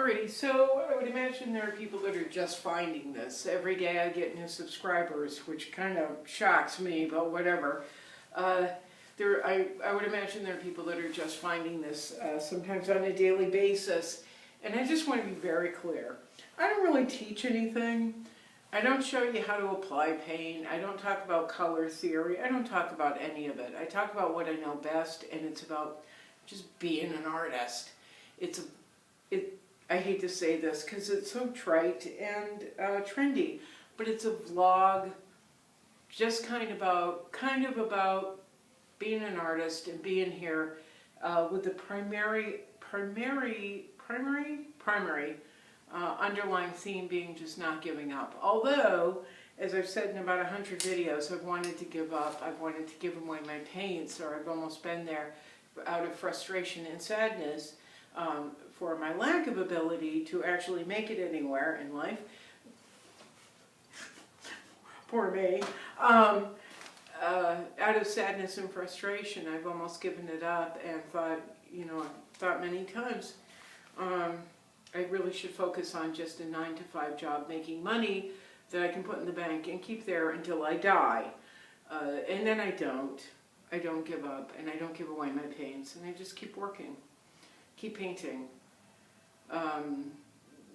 Alrighty, so I would imagine there are people that are just finding this. Every day I get new subscribers, which kind of shocks me, but whatever. I would imagine there are people that are just finding this sometimes on a daily basis. And I just want to be very clear. I don't really teach anything. I don't show you how to apply paint. I don't talk about color theory. I don't talk about any of it. I talk about what I know best, and it's about just being an artist. I hate to say this because it's so trite and trendy, but it's a vlog just kind of about being an artist and being here with the primary underlying theme being just not giving up. Although, as I've said in about 100 videos, I've wanted to give up. I've wanted to give away my paints, or I've almost been there out of frustration and sadness for my lack of ability to actually make it anywhere in life. Poor me. Out of sadness and frustration, I've almost given it up and thought many times, I really should focus on just a 9-to-5 job making money that I can put in the bank and keep there until I die. And then I don't give up, and I don't give away my paints, and I just keep working, keep painting.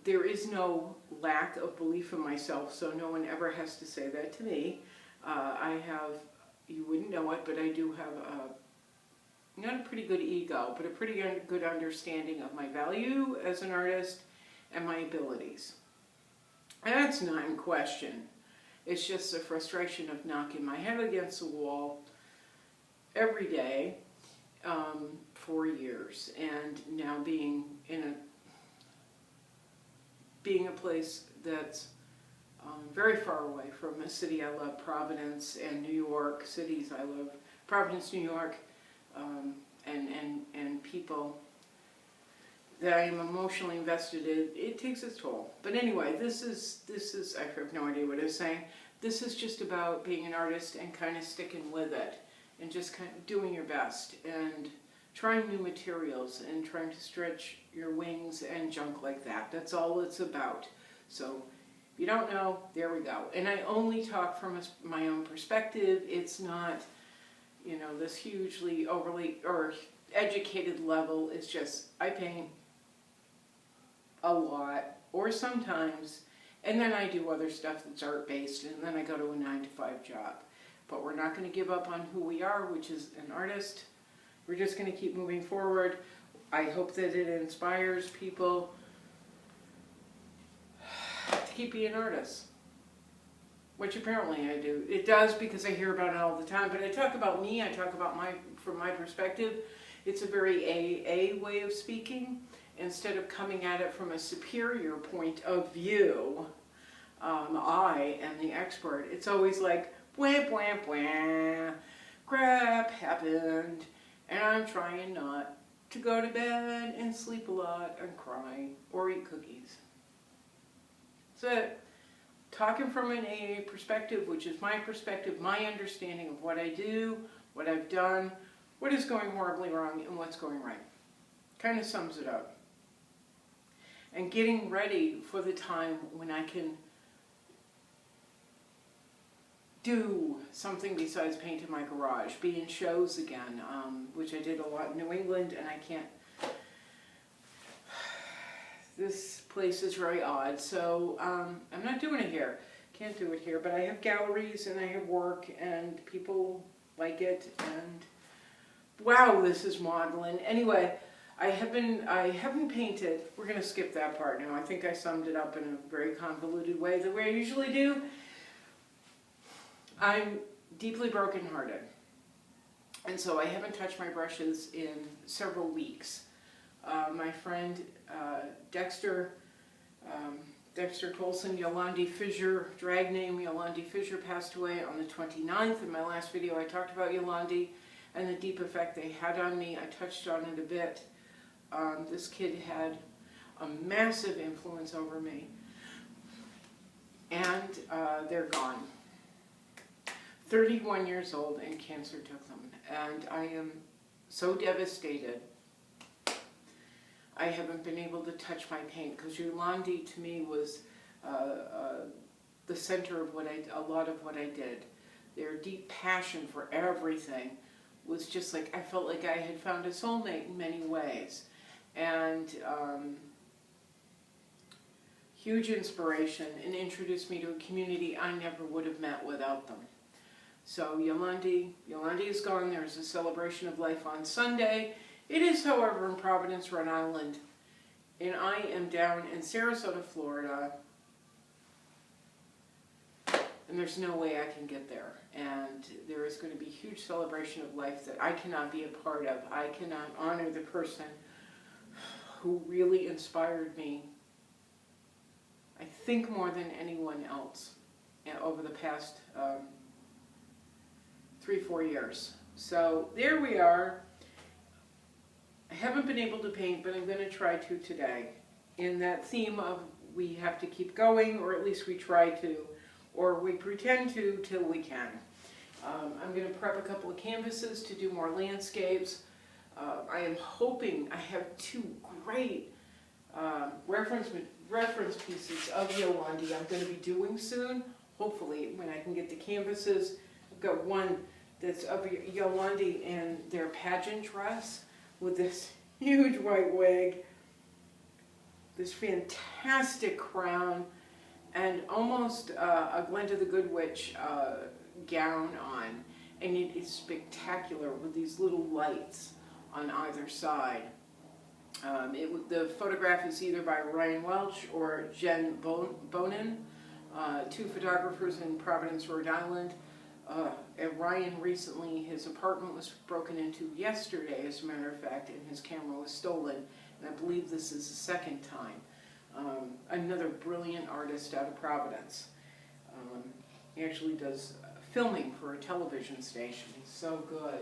There is no lack of belief in myself, so no one ever has to say that to me. You wouldn't know it, but I do have not a pretty good ego, but a pretty good understanding of my value as an artist and my abilities. And that's not in question. It's just the frustration of knocking my head against the wall every day for years, and now being a place that's very far away from a city I love, Providence, and New York, cities I love, Providence, New York, and people that I am emotionally invested in. It takes its toll. But anyway, this is I have no idea what I was saying. This is just about being an artist and kind of sticking with it, and just kind of doing your best and trying new materials and trying to stretch your wings and junk like that. That's all it's about. So if you don't know, there we go. And I only talk from my own perspective. It's not, this hugely overly or educated level. It's just I paint a lot, or sometimes, and then I do other stuff that's art-based, and then I go to a 9-to-5 job. But we're not going to give up on who we are, which is an artist. We're just going to keep moving forward. I hope that it inspires people to keep being artists, which apparently I do. It does, because I hear about it all the time. But I talk about me. I talk about from my perspective. It's a very AA way of speaking. Instead of coming at it from a superior point of view, I am the expert. It's always like, blah, blah, blah, crap happened, and I'm trying not to go to bed and sleep a lot and cry or eat cookies. So, talking from an AA perspective, which is my perspective, my understanding of what I do, what I've done, what is going horribly wrong, and what's going right. Kind of sums it up. And getting ready for the time when I can do something besides paint in my garage, be in shows again, which I did a lot in New England, and I can't, this place is very odd, so I'm not doing it here. Can't do it here, but I have galleries and I have work and people like it, and wow, this is maudlin. Anyway, I haven't painted. We're going to skip that part now. I think I summed it up in a very convoluted way, the way I usually do. I'm deeply brokenhearted, and so I haven't touched my brushes in several weeks. My friend Dexter Colson, Yolandi Fisher, drag name Yolandi Fisher, passed away on the 29th. In my last video I talked about Yolandi and the deep effect they had on me. I touched on it a bit. This kid had a massive influence over me, and they're gone. 31 years old, and cancer took them, and I am so devastated. I haven't been able to touch my paint, because Yolandi to me was the center of a lot of what I did. Their deep passion for everything was just like, I felt like I had found a soulmate in many ways. And huge inspiration, and introduced me to a community I never would have met without them. So Yolandi is gone. There's a celebration of life on Sunday. It is, however, in Providence, Rhode Island, and I am down in Sarasota, Florida, and there's no way I can get there. And there is going to be a huge celebration of life that I cannot be a part of. I cannot honor the person who really inspired me, I think, more than anyone else over the past 3-4 years. So there we are. I haven't been able to paint, but I'm going to try to today. In that theme of we have to keep going, or at least we try to, or we pretend to till we can. I'm going to prep a couple of canvases to do more landscapes. I am hoping, I have 2 great reference pieces of Yolandi I'm going to be doing soon, hopefully, when I can get the canvases. I've got one that's of Yolandi in their pageant dress with this huge white wig, this fantastic crown, and almost a Glenda the Good Witch gown on. And it is spectacular with these little lights on either side. The photograph is either by Ryan Welch or Jen Bonin, 2 photographers in Providence, Rhode Island. And Ryan recently, his apartment was broken into yesterday, as a matter of fact, and his camera was stolen. And I believe this is the 2nd time. Another brilliant artist out of Providence. He actually does filming for a television station. He's so good.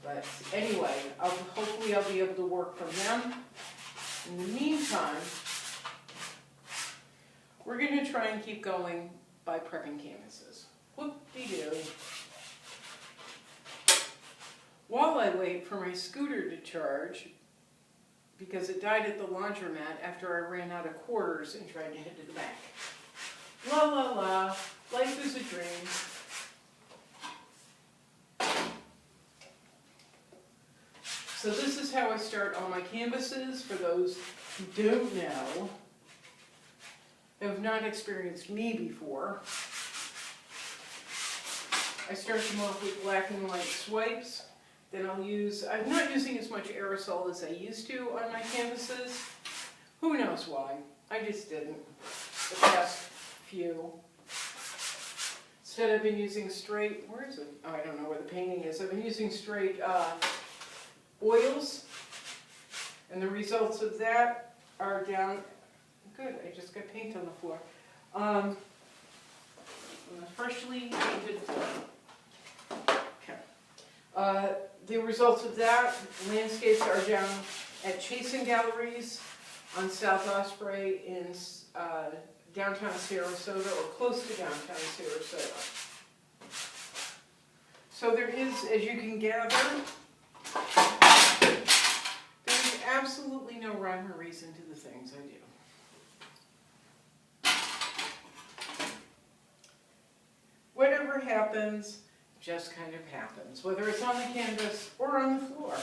But anyway, hopefully I'll be able to work from them. In the meantime, we're going to try and keep going by prepping canvases. Whoop-de-doo. While I wait for my scooter to charge, because it died at the laundromat after I ran out of quarters and tried to head to the bank. La la la, life is a dream. So this is how I start all my canvases. For those who don't know, have not experienced me before, I start them off with black and white swipes. Then I'm not using as much aerosol as I used to on my canvases. Who knows why? I just didn't the past few. Instead I've been using straight, where is it? Oh, I don't know where the painting is. I've been using straight oils, and the results of that are down. Good, I just got paint on the floor. On the freshly painted floor. Okay. The results of that, landscapes are down at Chasing Galleries on South Osprey in downtown Sarasota, or close to downtown Sarasota. So there is, as you can gather, there's absolutely no rhyme or reason to the things I do. Whatever happens, just kind of happens, whether it's on the canvas or on the floor.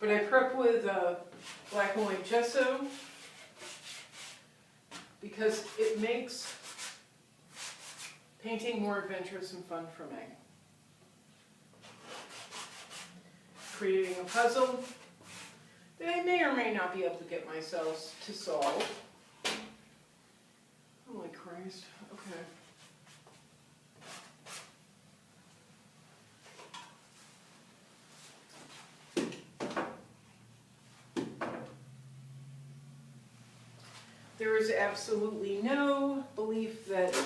But I prep with black and white gesso because it makes painting more adventurous and fun for me. Creating a puzzle that I may or may not be able to get myself to solve. Holy Christ, okay. There is absolutely no belief that,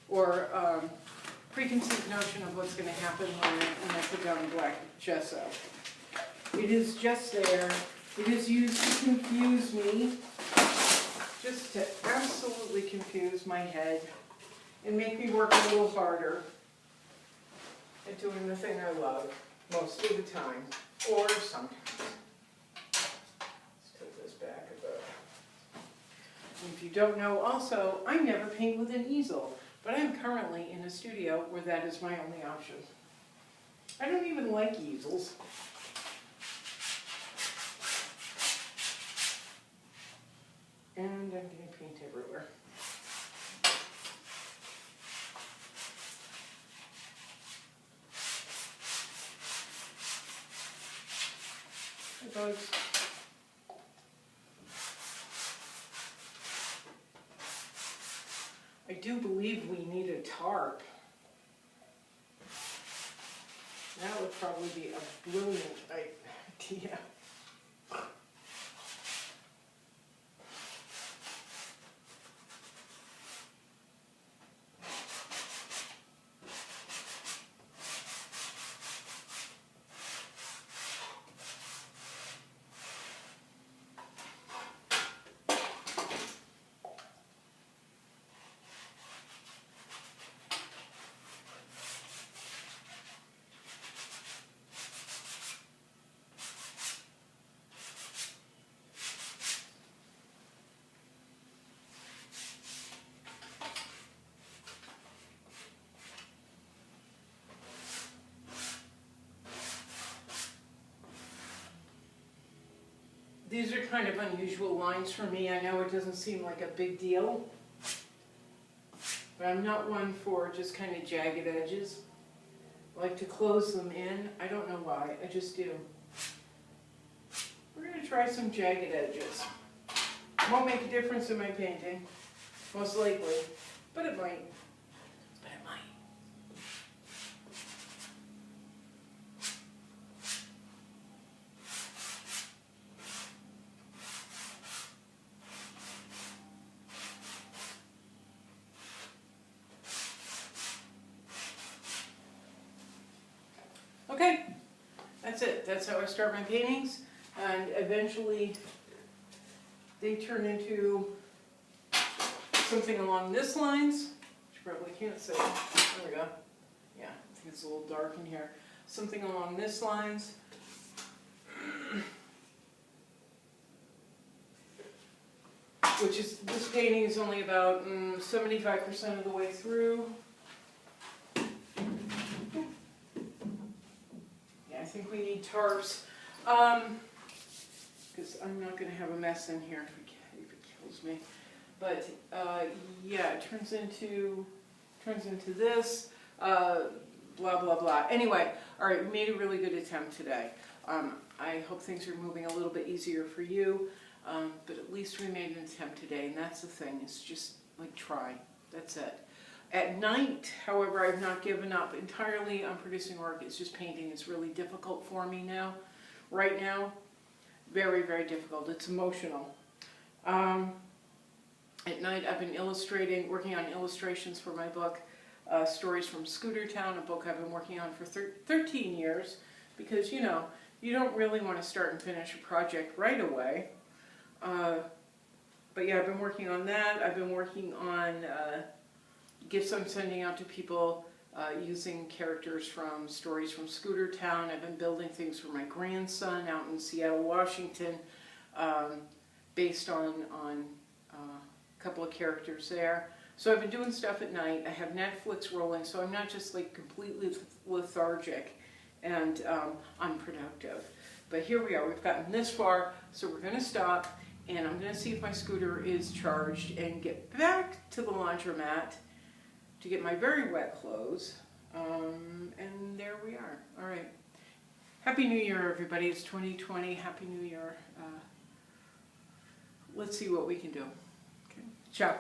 or preconceived notion of what's going to happen when I put down black gesso. It is just there. It is used to confuse me, just to absolutely confuse my head and make me work a little harder. at doing the thing I love most of the time, or sometimes. Let's put this back a bit. If you don't know also, I never paint with an easel, but I'm currently in a studio where that is my only option. I don't even like easels. And I'm getting paint everywhere. Hi, bugs. I do believe we need a tarp. That would probably be a brilliant idea. These are kind of unusual lines for me. I know it doesn't seem like a big deal, but I'm not one for just kind of jagged edges. I like to close them in. I don't know why, I just do. We're going to try some jagged edges. It won't make a difference in my painting, most likely, but it might. But it might. Okay, that's it. That's how I start my paintings, and eventually they turn into something along this lines, which you probably can't see. There we go. Yeah, I think it's a little dark in here. Something along this lines. Which is, this painting is only about 75% of the way through. I think we need tarps, because I'm not going to have a mess in here if it kills me. But yeah, it turns into this, blah blah blah. Anyway, all right, we made a really good attempt today. I hope things are moving a little bit easier for you, but at least we made an attempt today, and that's the thing. It's just like try. That's it. At night, however, I've not given up entirely on producing work. It's just painting is really difficult for me now. Right now, very, very difficult. It's emotional. At night, I've been working on illustrations for my book, Stories from Scooter Town, a book I've been working on for 13 years, because, you know, you don't really want to start and finish a project right away. But yeah, I've been working on that. I've been working on gifts I'm sending out to people using characters from Stories from Scooter Town. I've been building things for my grandson out in Seattle, Washington, based on a couple of characters there. So I've been doing stuff at night. I have Netflix rolling, so I'm not just like completely lethargic and unproductive. But here we are. We've gotten this far, so we're going to stop, and I'm going to see if my scooter is charged and get back to the laundromat to get my very wet clothes, and there we are. All right. Happy New Year, everybody. It's 2020. Happy New Year. Let's see what we can do. Okay. Ciao.